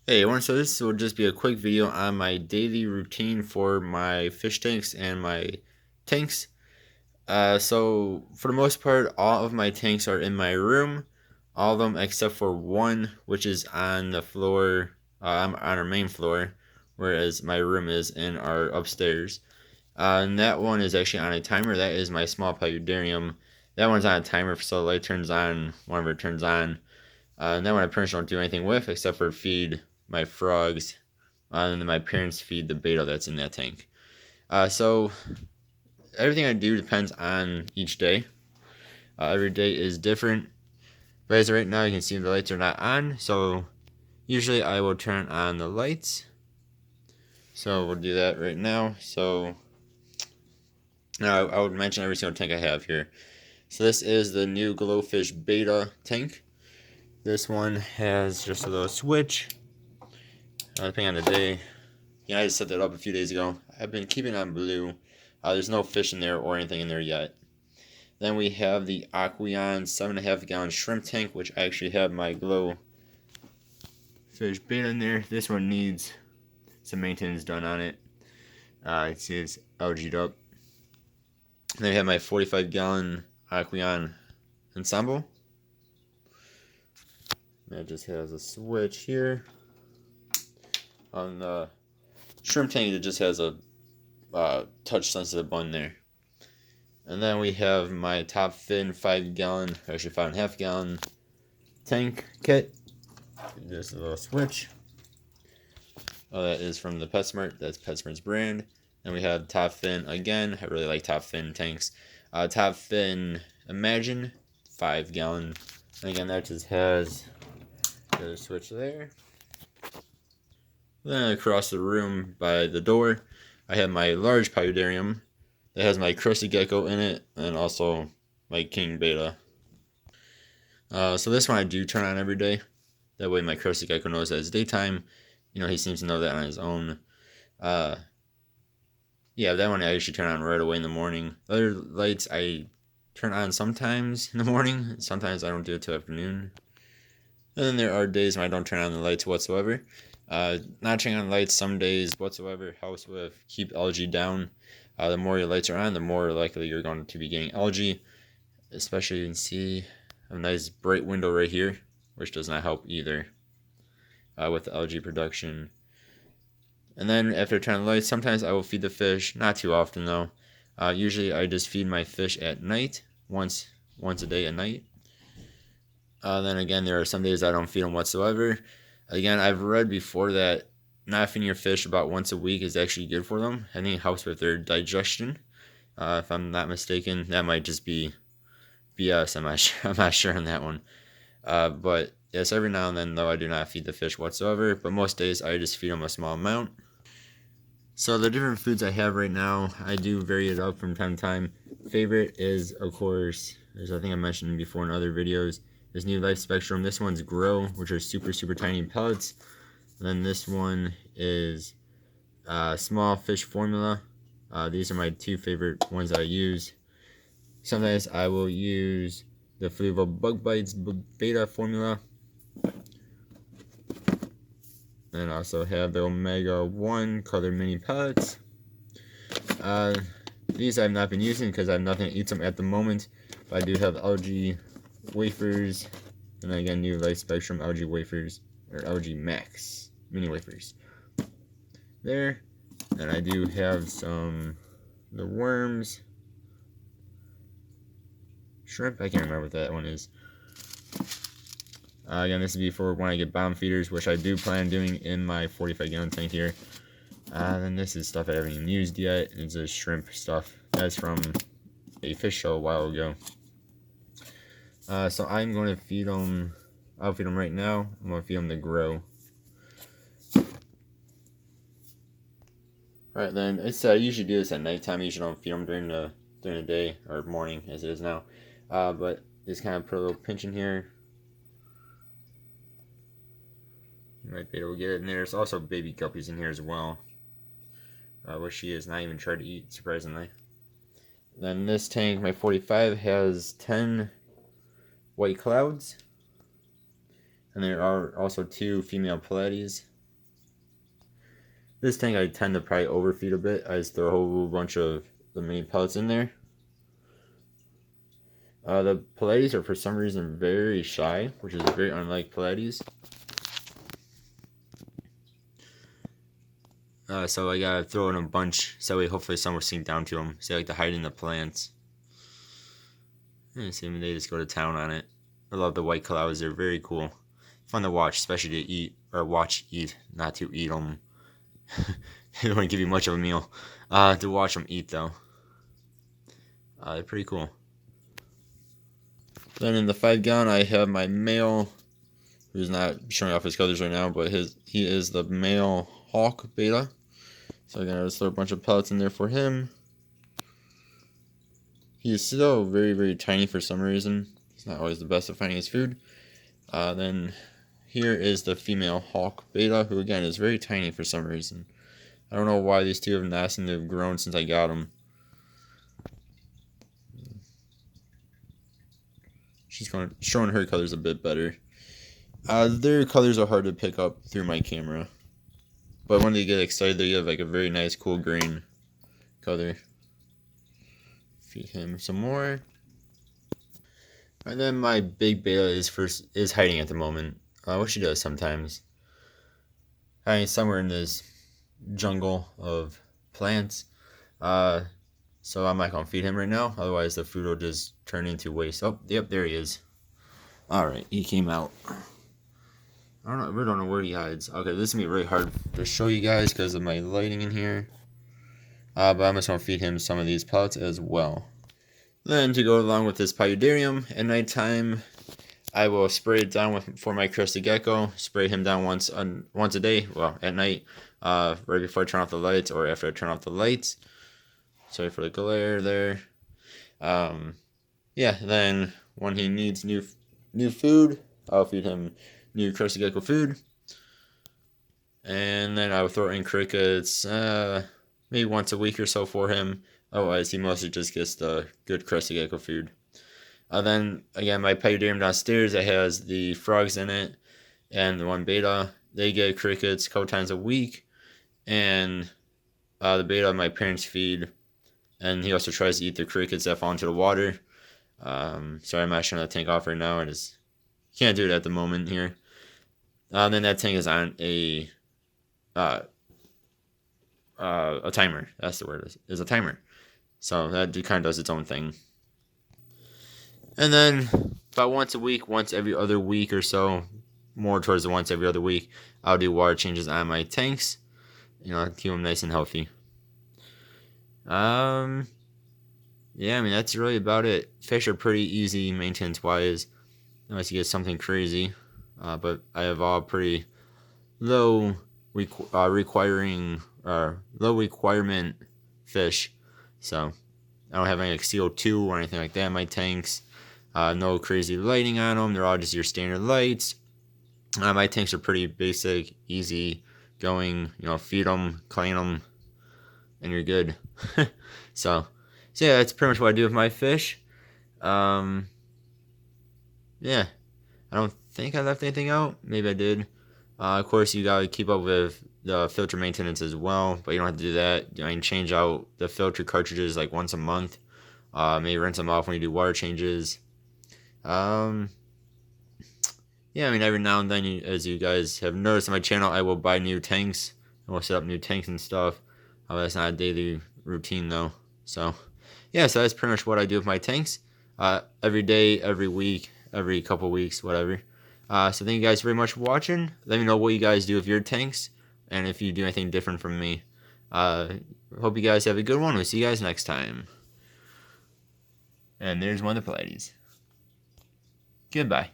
Hey everyone, so this will just be a quick video on my daily routine for my fish tanks and my tanks. So for the most part, all of my tanks are in my room, all of them except for one, which is on the floor, on our main floor, whereas my room is in our upstairs. And that one is actually on a timer. That is my small paludarium. That one's on a timer, so the light turns on whenever it turns on. And that one I pretty much don't do anything with except for feed my frogs, and then my parents feed the betta that's in that tank. So everything I do depends on each day. Every day is different. But as of right now, you can see the lights are not on. So usually I will turn on the lights. So we'll do that right now. So now I would mention every single tank I have here. So this is the new Glowfish Betta tank. This one has just a little switch. Depending on the day. Yeah, I just set that up a few days ago. I've been keeping it on blue. There's no fish in there or anything in there yet. Then we have the Aqueon 7.5 gallon shrimp tank, which I actually have my glow fish bait in there. This one needs some maintenance done on it. It's algaed up. Then we have my 45 gallon Aqueon ensemble. That just has a switch here. On the shrimp tank, it just has a touch sensitive button there. And then we have my Top Fin 5 gallon, actually 5.5 gallon tank kit. Just a little switch. Oh, that is from the PetSmart. That's PetSmart's brand. And we have Top Fin again. I really like Top Fin tanks. Top Fin Imagine 5 gallon. And again, that just has the switch there. Then across the room by the door, I have my large paludarium that has my crusty gecko in it, and also my king betta. So this one I do turn on every day. That way my crusty gecko knows that it's daytime. You know, he seems to know that on his own. Yeah, that one I usually turn on right away in the morning. Other lights I turn on sometimes in the morning. Sometimes I don't do it till afternoon. And then there are days when I don't turn on the lights whatsoever. Not turning on lights some days whatsoever helps with keep algae down. The more your lights are on, the more likely you're going to be getting algae. Especially you can see a nice bright window right here, which does not help either with the algae production. And then after turning the lights, sometimes I will feed the fish. Not too often though. Usually I just feed my fish at night, once a day at night. Then again, there are some days I don't feed them whatsoever. Again, I've read before that not feeding your fish about once a week is actually good for them. I think it helps with their digestion. If I'm not mistaken, that might just be BS. I'm not sure on that one. But yes, every now and then though, I do not feed the fish whatsoever. But most days I just feed them a small amount. So the different foods I have right now, I do vary it up from time to time. Favorite is, of course, as I think I mentioned before in other videos, this new Life Spectrum. This one's Grow, which are super, super tiny pellets. And then this one is Small Fish Formula. These are my two favorite ones that I use. Sometimes I will use the Fluval Bug Bites Betta Formula. And also have the Omega 1 colored mini pellets. These I've not been using because I have nothing that eats them at the moment. But I do have algae wafers. And then again, new Life Spectrum algae wafers. Or algae max mini wafers. There. And I do have some the worms. Shrimp, I can't remember what that one is. Again, this would be for when I get bomb feeders, which I do plan on doing in my 45 gallon tank here. Then this is stuff I haven't even used yet. It's a shrimp stuff. That's from a fish show a while ago. So I'm going to feed them. I'll feed them right now. I'm going to feed them the Grow. Alright then, I usually do this at nighttime. I usually don't feed them during the day or morning as it is now. But just kind of put a little pinch in here. Might be able to get it in there. There's also baby guppies in here as well. Which she has not even tried to eat, surprisingly. Then this tank, my 45, has 10 white clouds. And there are also 2 female Pleiades. This tank I tend to probably overfeed a bit. I just throw a whole bunch of the mini pellets in there. The Pallades are for some reason very shy, which is very unlike Pallades. So I gotta throw in a bunch, so hopefully some will sink down to them. So I like to hide in the plants. And see when they just go to town on it. I love the white clouds, they're very cool. Fun to watch, especially to eat, or eat, not to eat them. They don't give you much of a meal. To watch them eat though. They're pretty cool. Then in the 5-gallon I have my male, who's not showing off his colors right now, but he is the male hawk beta. So I'm gonna just throw a bunch of pellets in there for him. He is still very, very tiny for some reason. He's not always the best at finding his food. Then here is the female hawk beta, who again is very tiny for some reason. I don't know why these two have not seemed to have grown since I got them. She's showing her colors a bit better. Their colors are hard to pick up through my camera, but when they get excited, they have like a very nice, cool green color. Feed him some more, and then my big beta is hiding at the moment. What she does sometimes, hiding somewhere in this jungle of plants. So I'm not gonna feed him right now, otherwise the food will just turn into waste. Oh, yep, there he is. Alright, he came out. I really don't know where he hides. Okay, this is gonna be really hard to show you guys because of my lighting in here. But I'm just gonna feed him some of these pellets as well. Then to go along with this Pyoidarium, at nighttime I will spray it down for my crested gecko. Spray him down once a day, well, at night, right before I turn off the lights or after I turn off the lights. Sorry for the glare there. Yeah, then when he needs new food, I'll feed him new crested gecko food. And then I will throw in crickets maybe once a week or so for him. Otherwise, he mostly just gets the good crested gecko food. Then, again, my Pyoidarium downstairs, that has the frogs in it and the one beta. They get crickets a couple times a week. And the beta my parents feed. And he also tries to eat the crickets that fall into the water. Sorry, I'm not showing the tank off right now. I just can't do it at the moment here. Then that tank is on a timer. That's the word. Is a timer. So that kind of does its own thing. And then about once a week, once every other week or so, more towards the once every other week, I'll do water changes on my tanks. Keep them nice and healthy. Yeah, I mean, that's really about it. Fish are pretty easy maintenance-wise, unless you get something crazy. But I have all pretty low requirement fish. So I don't have any like CO2 or anything like that in my tanks. No crazy lighting on them. They're all just your standard lights. My tanks are pretty basic, easy going. Feed them, clean them, and you're good. So yeah, that's pretty much what I do with my fish. Yeah, I don't think I left anything out. Maybe I did. Of course, you gotta keep up with the filter maintenance as well, but you don't have to do that. I can change out the filter cartridges like once a month. Maybe rinse them off when you do water changes. Yeah, I mean, every now and then, as you guys have noticed on my channel, I will buy new tanks. I will set up new tanks and stuff. That's not a daily routine though. So yeah, so that's pretty much what I do with my tanks. Every day, every week, every couple weeks, whatever. So thank you guys very much for watching. Let me know what you guys do with your tanks, and if you do anything different from me. Hope you guys have a good one. We'll see you guys next time. And there's one of the Pallades. Goodbye.